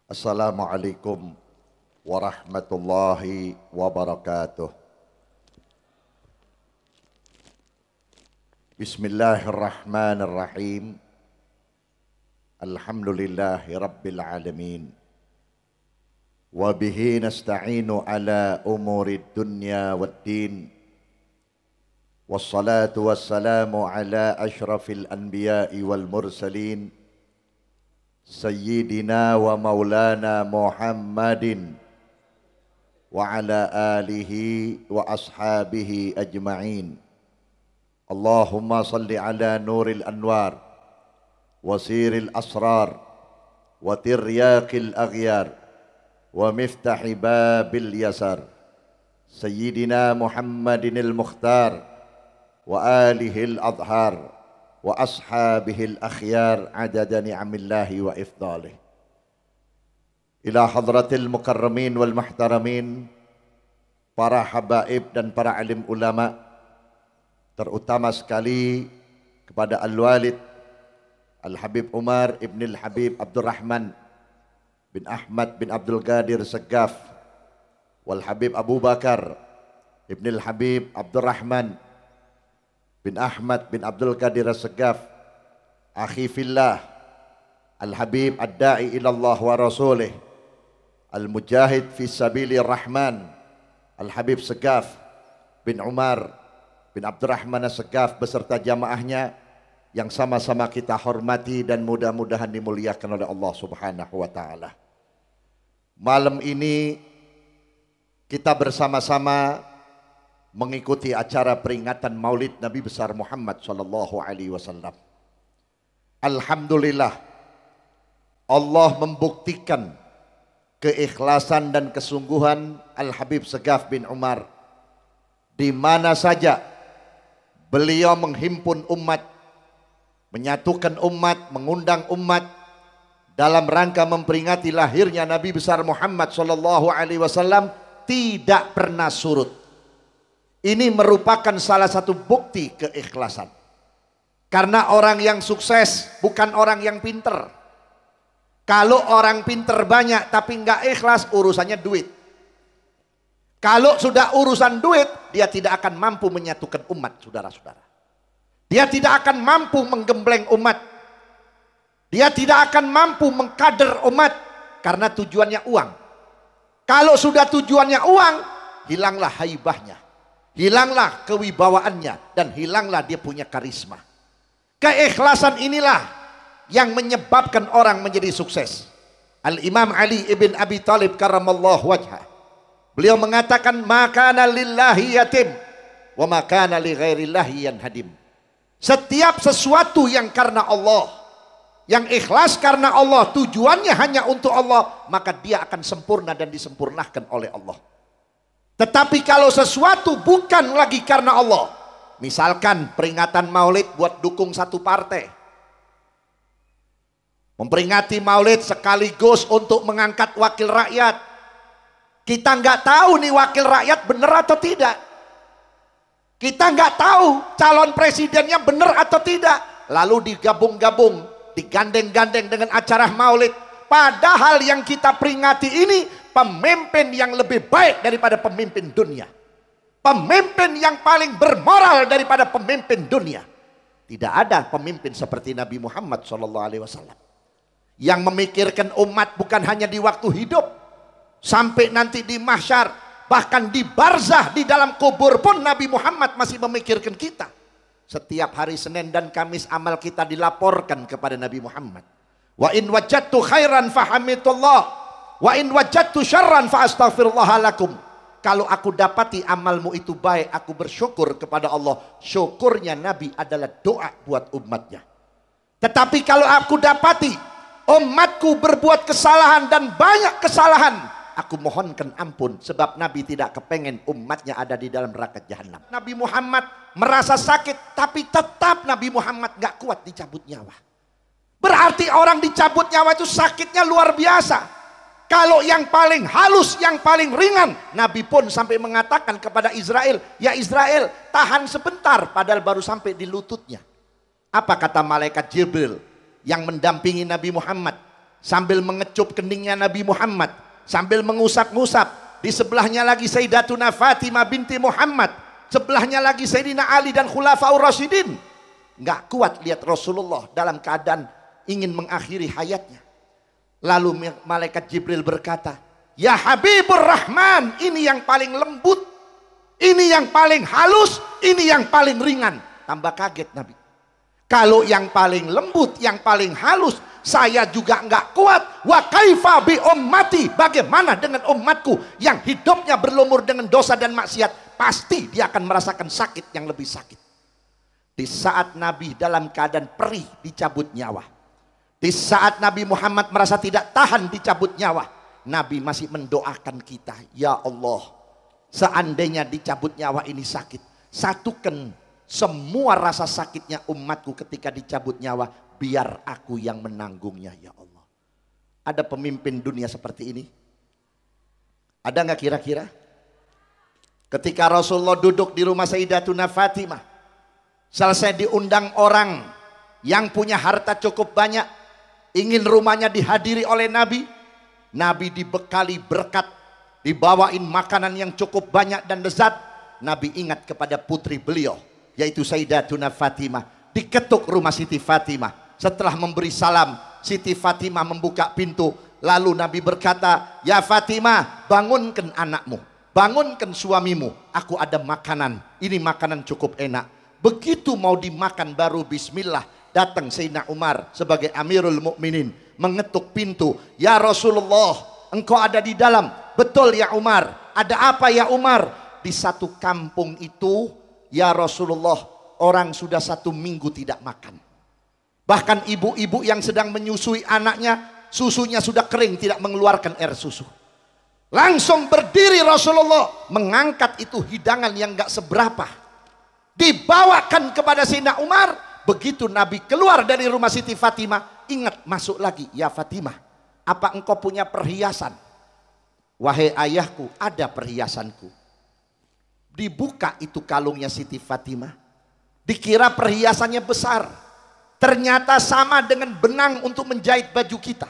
Assalamualaikum warahmatullahi wabarakatuh. Bismillahirrahmanirrahim. Alhamdulillahi rabbil alamin. Wa bihi nasta'inu ala umurid dunya waddin. Wassalatu wassalamu ala ashrafil anbiya'i wal mursalin. Sayyidina wa maulana Muhammadin wa ala alihi wa ashabihi ajma'in. Allahumma salli ala nuril anwar wa siril asrar wa tiryaqil aghyar wa miftahi babil yasar Sayyidina Muhammadinil Mukhtar wa alihil adhar wa ashabihil akhyar adada ni'amillahi wa ifdalih. Ila hadratil mukarramin wal muhtaramin, para habaib dan para alim ulama, terutama sekali kepada Al-Walid Al-Habib Umar ibn Al-Habib Abdurrahman bin Ahmad bin Abdul Qadir Segaf, wal Habib Abu Bakar ibn Al-Habib Abdurrahman bin Ahmad bin Abdul Qadir Segaf, akhi fillah Al-Habib Ad-Da'i ilallah wa rasulih, Al-Mujahid fi sabilir rahman, Al-Habib Segaf bin Umar bin Abdurrahman Segaf beserta jamaahnya yang sama-sama kita hormati dan mudah-mudahan dimuliakan oleh Allah Subhanahu wa taala. Malam ini kita bersama-sama mengikuti acara peringatan Maulid Nabi besar Muhammad sallallahu alaihi wasallam. Alhamdulillah, Allah membuktikan keikhlasan dan kesungguhan Al-Habib Segaf bin Umar. Di mana saja beliau menghimpun umat, menyatukan umat, mengundang umat dalam rangka memperingati lahirnya Nabi besar Muhammad sallallahu alaihi wasallam, tidak pernah surut. Ini merupakan salah satu bukti keikhlasan. Karena orang yang sukses bukan orang yang pinter. Kalau orang pinter banyak tapi nggak ikhlas, urusannya duit. Kalau sudah urusan duit, dia tidak akan mampu menyatukan umat, saudara-saudara. Dia tidak akan mampu menggembleng umat. Dia tidak akan mampu mengkader umat karena tujuannya uang. Kalau sudah tujuannya uang, hilanglah haibahnya, hilanglah kewibawaannya, dan hilanglah dia punya karisma. Keikhlasan inilah yang menyebabkan orang menjadi sukses. Al-Imam Ali ibn Abi Thalib karramallahu wajhah, beliau mengatakan, makana lillahi yatim wa makana li ghairillahi yanhadim. Setiap sesuatu yang karena Allah, yang ikhlas karena Allah, tujuannya hanya untuk Allah, maka dia akan sempurna dan disempurnakan oleh Allah. Tetapi kalau sesuatu bukan lagi karena Allah, misalkan peringatan Maulid buat dukung satu partai, memperingati Maulid sekaligus untuk mengangkat wakil rakyat, kita nggak tahu nih wakil rakyat benar atau tidak, kita nggak tahu calon presidennya benar atau tidak, lalu digabung-gabung, digandeng-gandeng dengan acara Maulid, padahal yang kita peringati ini pemimpin yang lebih baik daripada pemimpin dunia, pemimpin yang paling bermoral daripada pemimpin dunia. Tidak ada pemimpin seperti Nabi Muhammad SAW, yang memikirkan umat bukan hanya di waktu hidup, sampai nanti di mahsyar, bahkan di barzah, di dalam kubur pun Nabi Muhammad masih memikirkan kita. Setiap hari Senin dan Kamis amal kita dilaporkan kepada Nabi Muhammad. Wa in wajadtu khairan fahamidullah, wa in wajadtu syarran fa astaghfirullah lakum. Kalau aku dapati amalmu itu baik, aku bersyukur kepada Allah. Syukurnya Nabi adalah doa buat umatnya. Tetapi kalau aku dapati umatku berbuat kesalahan dan banyak kesalahan, aku mohonkan ampun, sebab Nabi tidak kepengen umatnya ada di dalam neraka jahanam. Nabi Muhammad merasa sakit, tapi tetap Nabi Muhammad gak kuat dicabut nyawa. Berarti orang dicabut nyawa itu sakitnya luar biasa. Kalau yang paling halus, yang paling ringan, Nabi pun sampai mengatakan kepada Israel, ya Israel, tahan sebentar, padahal baru sampai di lututnya. Apa kata malaikat Jibril yang mendampingi Nabi Muhammad? sambil mengecup keningnya Nabi Muhammad, sambil mengusap-ngusap. Di sebelahnya lagi Sayyidatuna Fatimah binti Muhammad, sebelahnya lagi Sayyidina Ali dan Khulafaur Rasyidin. Nggak kuat lihat Rasulullah dalam keadaan ingin mengakhiri hayatnya. Lalu malaikat Jibril berkata, ya Habibur Rahman, ini yang paling lembut, ini yang paling halus, ini yang paling ringan. Tambah kaget Nabi. Kalau yang paling lembut, yang paling halus, saya juga nggak kuat. Wa kaifa bi ummati, bagaimana dengan umatku yang hidupnya berlumur dengan dosa dan maksiat? Pasti dia akan merasakan sakit yang lebih sakit. Di saat Nabi dalam keadaan perih dicabut nyawa, di saat Nabi Muhammad merasa tidak tahan dicabut nyawa, Nabi masih mendoakan kita, ya Allah, seandainya dicabut nyawa ini sakit, satukan semua rasa sakitnya umatku ketika dicabut nyawa, biar aku yang menanggungnya, ya Allah. Ada pemimpin dunia seperti ini? Ada nggak kira-kira? Ketika Rasulullah duduk di rumah Sayyidatuna Fatimah, selesai diundang orang yang punya harta cukup banyak, ingin rumahnya dihadiri oleh Nabi. Nabi dibekali berkat, dibawain makanan yang cukup banyak dan lezat. Nabi ingat kepada putri beliau, yaitu Sayyidatuna Fatimah. Diketuk rumah Siti Fatimah. Setelah memberi salam, Siti Fatimah membuka pintu. Lalu Nabi berkata, ya Fatimah, bangunkan anakmu, bangunkan suamimu, aku ada makanan, ini makanan cukup enak. Begitu mau dimakan baru bismillah, datang Sayyidina Umar sebagai Amirul Mukminin, mengetuk pintu. Ya Rasulullah, engkau ada di dalam. Betul ya Umar. Ada apa ya Umar? Di satu kampung itu, ya Rasulullah, orang sudah 1 minggu tidak makan. Bahkan ibu-ibu yang sedang menyusui anaknya, susunya sudah kering, tidak mengeluarkan air susu. Langsung berdiri Rasulullah, mengangkat itu hidangan yang gak seberapa, dibawakan kepada Sayyidina Umar. Begitu Nabi keluar dari rumah Siti Fatimah, ingat masuk lagi, ya Fatimah, apa engkau punya perhiasan? Wahai ayahku, ada perhiasanku. Dibuka itu kalungnya Siti Fatimah, dikira perhiasannya besar, ternyata sama dengan benang untuk menjahit baju kita.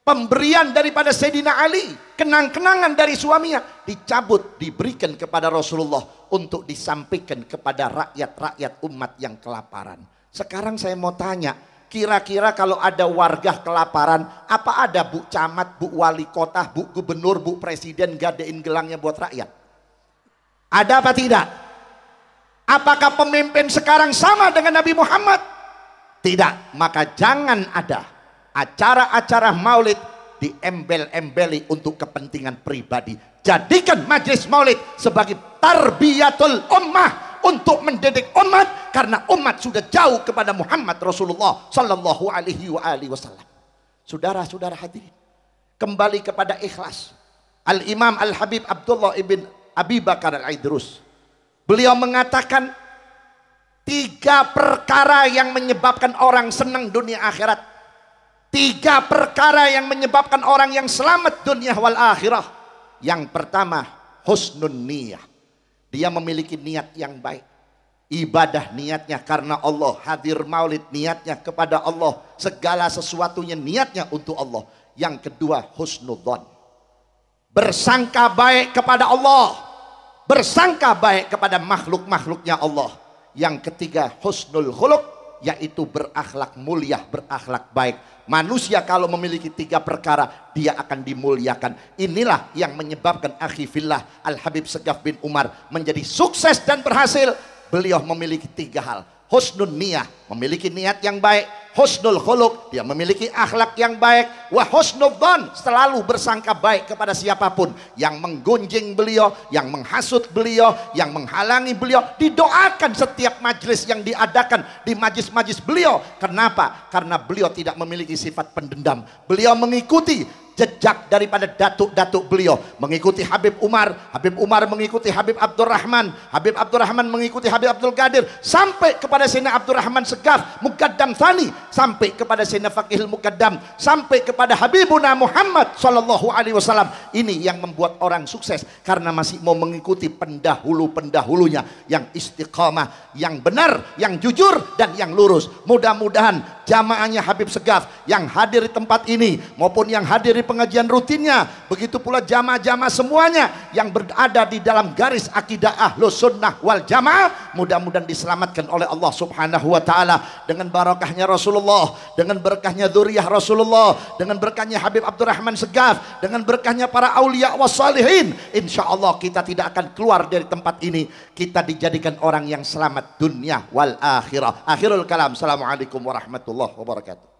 Pemberian daripada Sayyidina Ali, kenang-kenangan dari suaminya, dicabut, diberikan kepada Rasulullah untuk disampaikan kepada rakyat-rakyat umat yang kelaparan. Sekarang saya mau tanya, kira-kira kalau ada warga kelaparan, apa ada Bu Camat, Bu Wali Kota, Bu Gubernur, Bu Presiden gadein gelangnya buat rakyat? Ada apa tidak? Apakah pemimpin sekarang sama dengan Nabi Muhammad? Tidak. Maka jangan ada acara-acara maulid diembel-embeli untuk kepentingan pribadi. Jadikan majelis maulid sebagai tarbiyatul ummah, untuk mendidik umat, karena umat sudah jauh kepada Muhammad Rasulullah sallallahu alaihi wasallam. Saudara-saudara hadirin, kembali kepada ikhlas. Al-Imam Al-Habib Abdullah ibn Abi Bakar Al-Idrus, beliau mengatakan 3 perkara yang menyebabkan orang senang dunia akhirat. 3 perkara yang menyebabkan orang yang selamat dunia wal akhirah. Yang pertama, husnun niyah. Dia memiliki niat yang baik. Ibadah niatnya karena Allah. Hadir maulid niatnya kepada Allah. Segala sesuatunya niatnya untuk Allah. Yang kedua, husnudzon. Bersangka baik kepada Allah. Bersangka baik kepada makhluk-makhluknya Allah. Yang ketiga, husnul khuluq, yaitu berakhlak mulia, berakhlak baik. Manusia kalau memiliki 3 perkara, dia akan dimuliakan. Inilah yang menyebabkan akhi fillah Al-Habib Segaf bin Umar menjadi sukses dan berhasil. Beliau memiliki 3 hal. Husnul niyah, memiliki niat yang baik. Husnul khuluq, dia memiliki akhlak yang baik. Wa husnudzon, selalu bersangka baik kepada siapapun yang menggunjing beliau, yang menghasut beliau, yang menghalangi beliau. Didoakan setiap majelis yang diadakan di majlis-majlis beliau. Kenapa? Karena beliau tidak memiliki sifat pendendam. Beliau mengikuti jejak daripada datuk-datuk beliau, mengikuti Habib Umar, Habib Umar mengikuti Habib Abdurrahman, Habib Abdurrahman mengikuti Habib Abdul Qadir, sampai kepada Sayyidina Abdurrahman Segaf Muqaddam Thani, sampai kepada Sayyidina Faqihul Muqaddam, sampai kepada Habibuna Muhammad sallallahu alaihi wasallam. Ini yang membuat orang sukses, karena masih mau mengikuti pendahulu-pendahulunya yang istiqamah, yang benar, yang jujur dan yang lurus. Mudah-mudahan jamaahnya Habib Segaf yang hadir di tempat ini maupun yang hadir di pengajian rutinnya, begitu pula jamaah-jamaah semuanya yang berada di dalam garis akidah Ahlus Sunnah wal Jamaah, mudah-mudahan diselamatkan oleh Allah Subhanahu wa taala dengan barakahnya Rasulullah, dengan berkahnya dzurriyyah Rasulullah, dengan berkahnya Habib Abdurrahman Segaf, dengan berkahnya para aulia wassalihin. Insyaallah kita tidak akan keluar dari tempat ini, kita dijadikan orang yang selamat dunia wal akhirah. Akhirul kalam. Assalamualaikum warahmatullahi wabarakatuh.